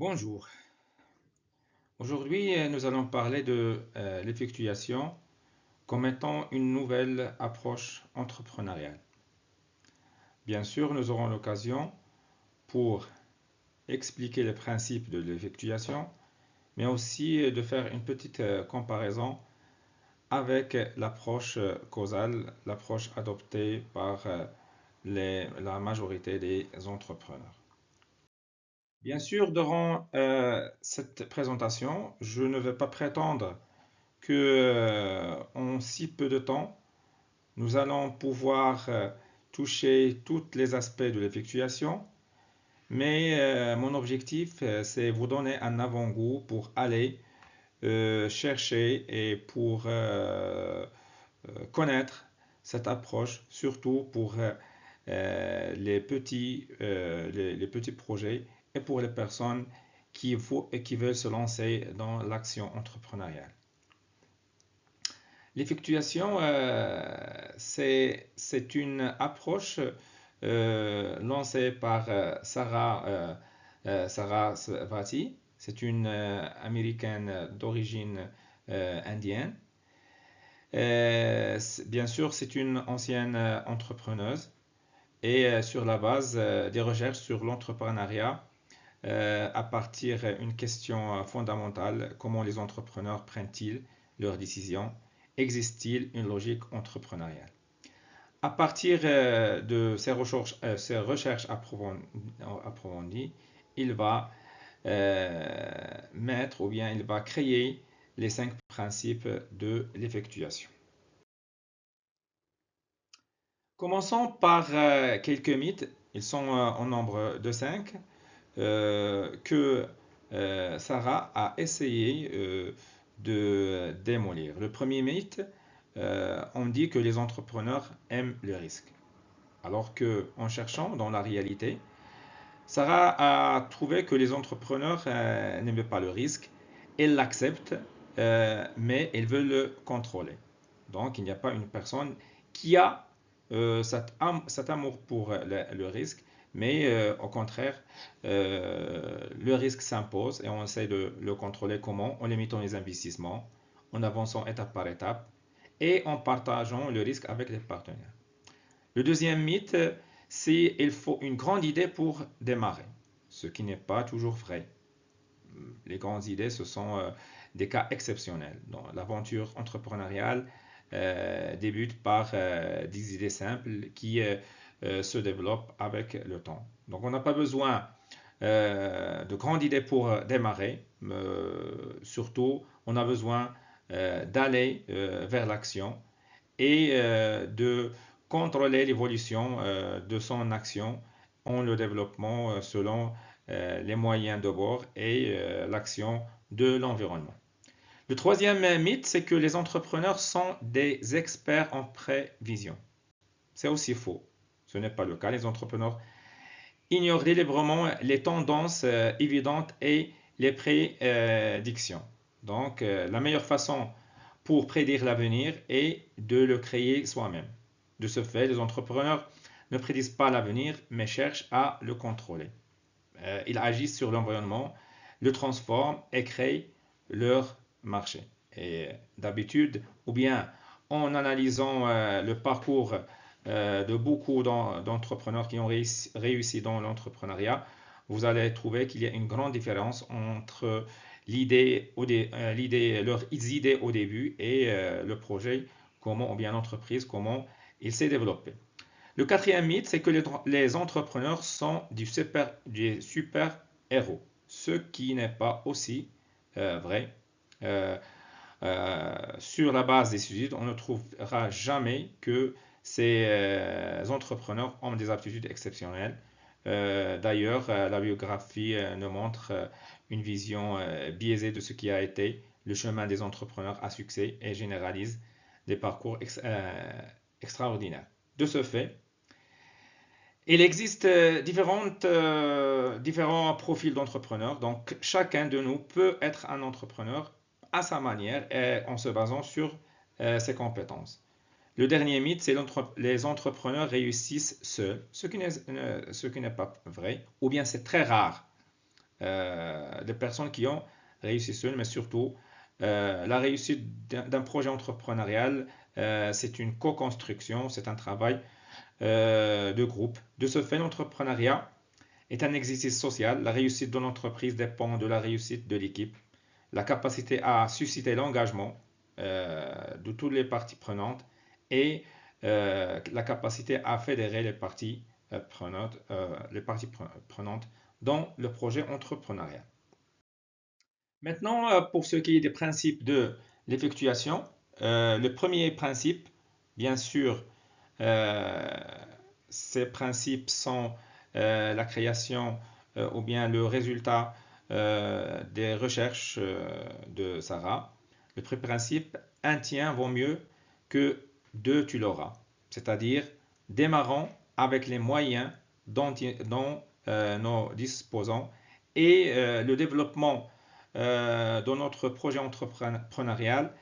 Bonjour. Aujourd'hui, nous allons parler de l'effectuation comme étant une nouvelle approche entrepreneuriale. Bien sûr, nous aurons l'occasion pour expliquer les principes de l'effectuation, mais aussi de faire une petite comparaison avec l'approche causale, l'approche adoptée par la majorité des entrepreneurs. Bien sûr, durant cette présentation, je ne vais pas prétendre que en si peu de temps, nous allons pouvoir toucher tous les aspects de l'effectuation, mais mon objectif, c'est vous donner un avant-goût pour aller chercher et pour connaître cette approche, surtout pour les petits projets et pour les personnes qui veulent se lancer dans l'action entrepreneuriale. L'effectuation, c'est une approche lancée par Sarah Svati. C'est une américaine d'origine indienne. Bien sûr, c'est une ancienne entrepreneuse et sur la base des recherches sur l'entrepreneuriat, à partir d'une question fondamentale, comment les entrepreneurs prennent-ils leurs décisions? Existe-t-il une logique entrepreneuriale? À partir de ces recherches approfondies, il va mettre ou bien il va créer les 5 principes de l'effectuation. Commençons par quelques mythes. Ils sont en nombre de 5 que Sarah a essayé de démolir. Le premier mythe, on dit que les entrepreneurs aiment le risque. Alors que, en cherchant dans la réalité, Sarah a trouvé que les entrepreneurs n'aiment pas le risque. Ils l'acceptent, mais ils veulent le contrôler. Donc, il n'y a pas une personne qui a cet amour pour le risque, mais au contraire, le risque s'impose et on essaie de le contrôler comment? En limitant les investissements, en avançant étape par étape et en partageant le risque avec les partenaires. Le deuxième mythe, c'est qu'il faut une grande idée pour démarrer, ce qui n'est pas toujours vrai. Les grandes idées, ce sont des cas exceptionnels. L'aventure entrepreneuriale débute par des idées simples qui se développent avec le temps. Donc on n'a pas besoin de grandes idées pour démarrer. Surtout, on a besoin d'aller vers l'action et de contrôler l'évolution de son action en le développement selon les moyens de bord et l'action de l'environnement. Le troisième mythe, c'est que les entrepreneurs sont des experts en prévision. C'est aussi faux. Ce n'est pas le cas. Les entrepreneurs ignorent délibérément les tendances évidentes et les prédictions. Donc, la meilleure façon pour prédire l'avenir est de le créer soi-même. De ce fait, les entrepreneurs ne prédisent pas l'avenir, mais cherchent à le contrôler. Ils agissent sur l'environnement, le transforment et créent leur marché. Et d'habitude, ou bien en analysant le parcours de beaucoup d'entrepreneurs qui ont réussi dans l'entrepreneuriat, vous allez trouver qu'il y a une grande différence entre leurs idées au début et le projet, comment, ou bien l'entreprise, comment il s'est développé. Le quatrième mythe, c'est que les entrepreneurs sont des super héros, ce qui n'est pas aussi vrai. Euh, sur la base des études, on ne trouvera jamais que ces entrepreneurs ont des aptitudes exceptionnelles. D'ailleurs, la biographie nous montre une vision biaisée de ce qui a été le chemin des entrepreneurs à succès et généralise des parcours extraordinaires. De ce fait, il existe différents profils d'entrepreneurs. Donc, chacun de nous peut être un entrepreneur à sa manière et en se basant sur ses compétences. Le dernier mythe, c'est les entrepreneurs réussissent seuls, ce qui n'est pas vrai, ou bien c'est très rare les personnes qui ont réussi seules, mais surtout la réussite d'un projet entrepreneurial, c'est une co-construction, c'est un travail de groupe. De ce fait, l'entrepreneuriat est un exercice social. La réussite de l'entreprise dépend de la réussite de l'équipe. La capacité à susciter l'engagement de toutes les parties prenantes et la capacité à fédérer les parties prenantes dans le projet entrepreneurial. Maintenant, pour ce qui est des principes de l'effectuation, le premier principe, bien sûr, euh, ces principes sont la création ou bien le résultat des recherches de Sarah. Le premier principe, un tien vaut mieux que deux tu l'auras. C'est-à-dire, démarrons avec les moyens dont nous disposons et le développement de notre projet entrepreneurial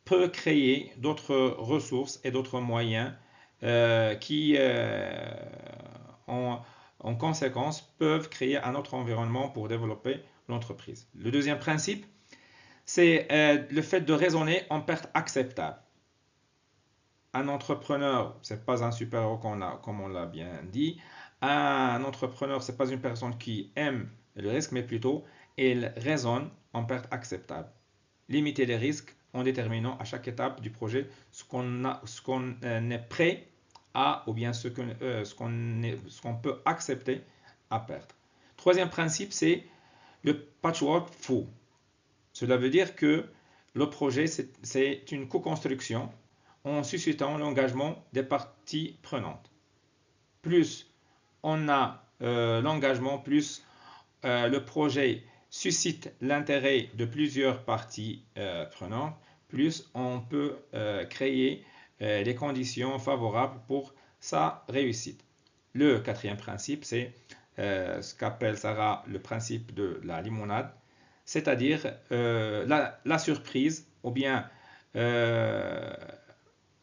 peut créer d'autres ressources et d'autres moyens qui, en conséquence, peuvent créer un autre environnement pour développer l'entreprise. Le deuxième principe, c'est le fait de raisonner en perte acceptable. Un entrepreneur, ce n'est pas un super-héros comme on l'a bien dit. Un entrepreneur, ce n'est pas une personne qui aime le risque, mais plutôt, il raisonne en perte acceptable. Limiter les risques en déterminant à chaque étape du projet ce qu'on est prêt à ou bien ce qu'on peut accepter à perdre. Troisième principe, c'est le patchwork fou. Cela veut dire que le projet, c'est une co-construction en suscitant l'engagement des parties prenantes. Plus on a l'engagement, plus le projet suscite l'intérêt de plusieurs parties prenantes, plus on peut créer les conditions favorables pour sa réussite. Le quatrième principe, c'est ce qu'appelle Sarah le principe de la limonade, c'est-à-dire la surprise, ou bien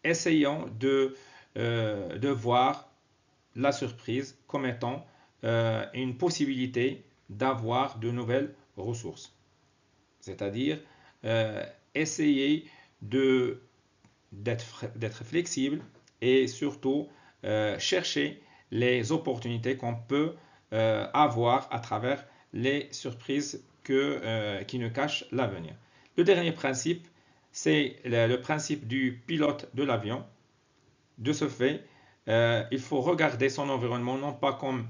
essayons de voir la surprise comme étant une possibilité d'avoir de nouvelles ressources. C'est-à-dire essayer d'être flexible et surtout chercher les opportunités qu'on peut avoir à travers les surprises qui nous cachent l'avenir. Le dernier principe, c'est le principe du pilote de l'avion. De ce fait, il faut regarder son environnement non pas comme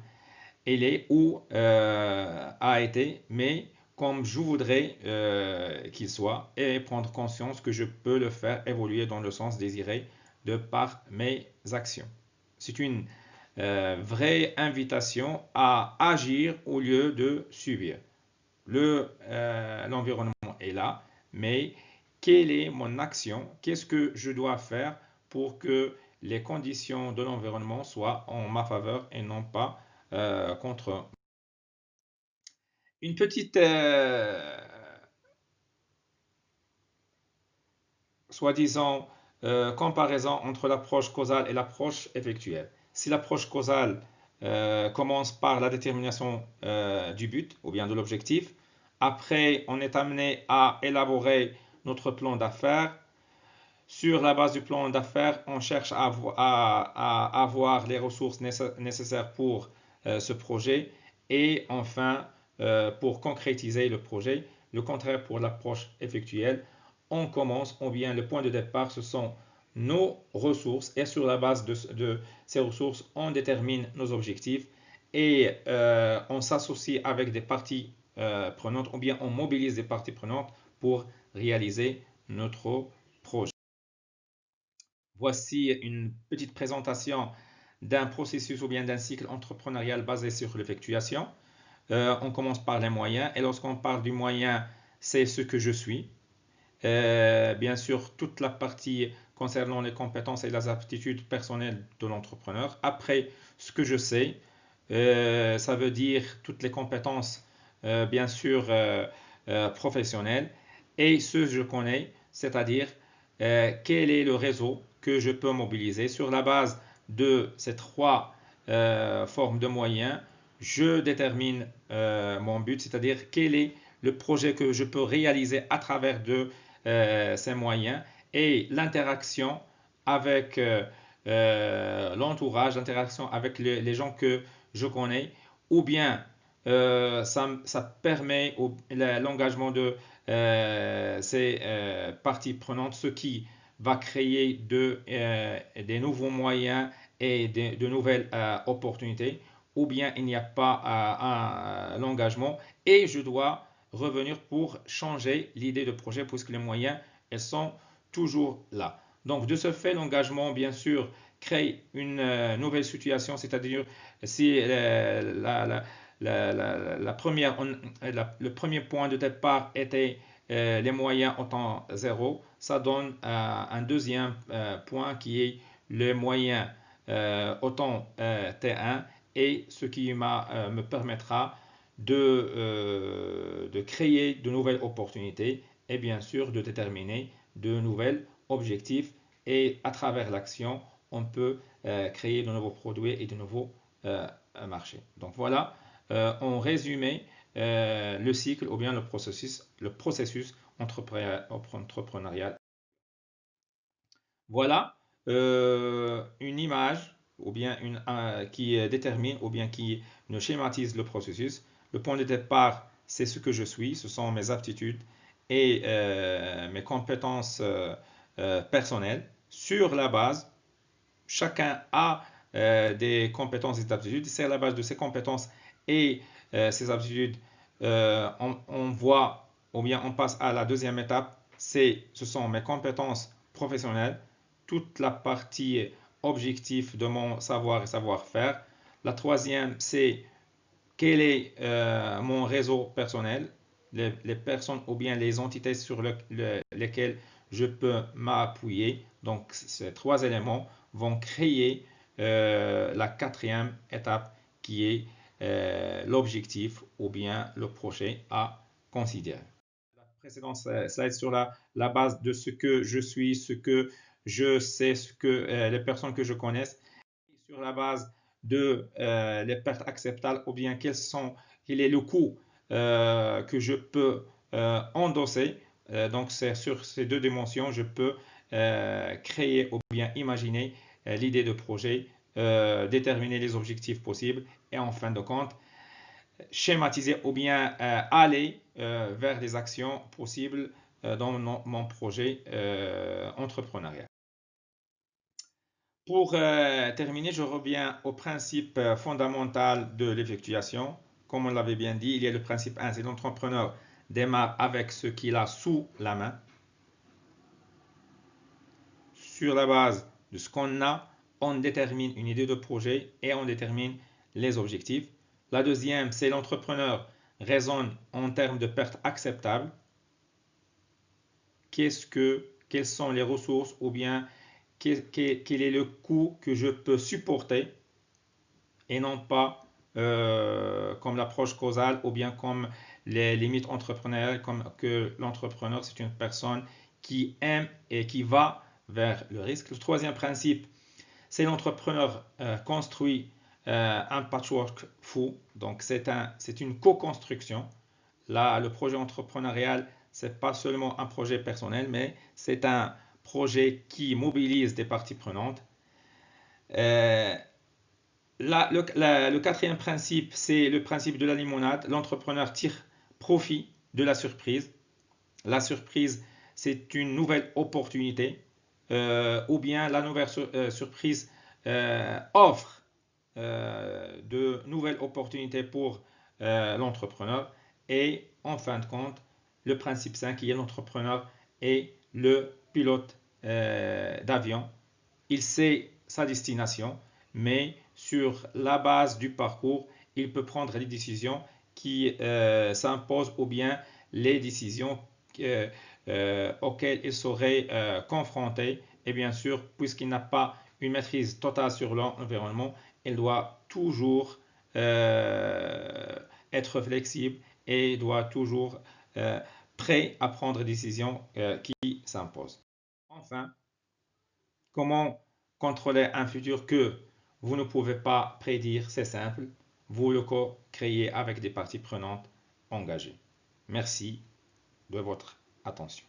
il est ou a été, mais comme je voudrais qu'il soit et prendre conscience que je peux le faire évoluer dans le sens désiré de par mes actions. C'est une vraie invitation à agir au lieu de subir. L'environnement est là, mais quelle est mon action? Qu'est-ce que je dois faire pour que les conditions de l'environnement soient en ma faveur et non pas contre une petite soi-disant comparaison entre l'approche causale et l'approche effectuelle. Si l'approche causale commence par la détermination du but ou bien de l'objectif, après on est amené à élaborer notre plan d'affaires. Sur la base du plan d'affaires, on cherche à avoir les ressources nécessaires pour ce projet et enfin pour concrétiser le projet. Le contraire pour l'approche effectuelle, on commence, ou bien le point de départ, ce sont nos ressources et sur la base de ces ressources, on détermine nos objectifs et on s'associe avec des parties prenantes ou bien on mobilise des parties prenantes pour réaliser notre projet. Voici une petite présentation d'un processus ou bien d'un cycle entrepreneurial basé sur l'effectuation. On commence par les moyens et lorsqu'on parle du moyen, c'est ce que je suis. Bien sûr, toute la partie concernant les compétences et les aptitudes personnelles de l'entrepreneur. Après, ce que je sais, ça veut dire toutes les compétences, bien sûr, professionnelles et ce que je connais, c'est-à-dire quel est le réseau que je peux mobiliser sur la base de ces trois formes de moyens. je détermine mon but, c'est-à-dire quel est le projet que je peux réaliser à travers de ces moyens et l'interaction avec l'entourage, l'interaction avec les gens que je connais, ou bien ça permet l'engagement de ces parties prenantes, ce qui va créer des nouveaux moyens et de nouvelles opportunités, ou bien il n'y a pas l'engagement et je dois revenir pour changer l'idée de projet puisque les moyens, elles sont toujours là. Donc de ce fait, l'engagement, bien sûr, crée une nouvelle situation, c'est-à-dire si le premier point de départ était les moyens autant zéro, ça donne un deuxième point qui est les moyens autant T1 et ce qui me permettra de créer de nouvelles opportunités et bien sûr de déterminer de nouveaux objectifs et à travers l'action, on peut créer de nouveaux produits et de nouveaux marchés. Donc voilà, en résumé, le cycle ou bien le processus entrepreneurial. Voilà une image ou bien qui détermine ou bien qui ne schématise le processus. Le point de départ, c'est ce que je suis, ce sont mes aptitudes et mes compétences personnelles. Sur la base, chacun a des compétences et des aptitudes. C'est à la base de ces compétences et ces aptitudes, on voit ou bien on passe à la deuxième étape. Ce sont mes compétences professionnelles, toute la partie objectif de mon savoir et savoir-faire. La troisième, c'est quel est mon réseau personnel, les personnes ou bien les entités sur lesquelles je peux m'appuyer. Donc, ces trois éléments vont créer la quatrième étape qui est l'objectif ou bien le projet à considérer. La précédente slide sur la base de ce que je suis, ce que je sais, ce que les personnes que je connais, sur la base de les pertes acceptables ou bien quel est le coût que je peux endosser. Donc c'est sur ces deux dimensions, je peux créer ou bien imaginer l'idée de projet, déterminer les objectifs possibles et en fin de compte, schématiser ou bien aller vers des actions possibles dans mon projet entrepreneurial. Pour terminer, je reviens au principe fondamental de l'effectuation. Comme on l'avait bien dit, il y a le principe 1, c'est l'entrepreneur démarre avec ce qu'il a sous la main. Sur la base de ce qu'on a, on détermine une idée de projet et on détermine les objectifs. La deuxième, c'est l'entrepreneur raisonne en termes de pertes acceptables. Quelles sont les ressources ou bien quel est le coût que je peux supporter et non pas comme l'approche causale ou bien comme les limites entrepreneuriales, comme que l'entrepreneur c'est une personne qui aime et qui va vers le risque. Le troisième principe, c'est l'entrepreneur construit un patchwork fou, donc c'est une co-construction. Là, le projet entrepreneurial, c'est pas seulement un projet personnel, mais c'est un projet qui mobilise des parties prenantes. Euh, le quatrième principe, c'est le principe de la limonade. L'entrepreneur tire profit de la surprise. La surprise, c'est une nouvelle opportunité ou bien la nouvelle surprise offre de nouvelles opportunités pour l'entrepreneur. Et en fin de compte, le principe 5 qui est l'entrepreneur est le pilote d'avion. Il sait sa destination, mais sur la base du parcours, il peut prendre les décisions qui s'imposent ou bien les décisions auxquelles il serait confronté. Et bien sûr, puisqu'il n'a pas une maîtrise totale sur l'environnement, il doit toujours être flexible et doit toujours prêt à prendre des décisions qui s'imposent. Enfin, comment contrôler un futur que vous ne pouvez pas prédire? C'est simple. vous le co-créez avec des parties prenantes engagées. Merci de votre attention.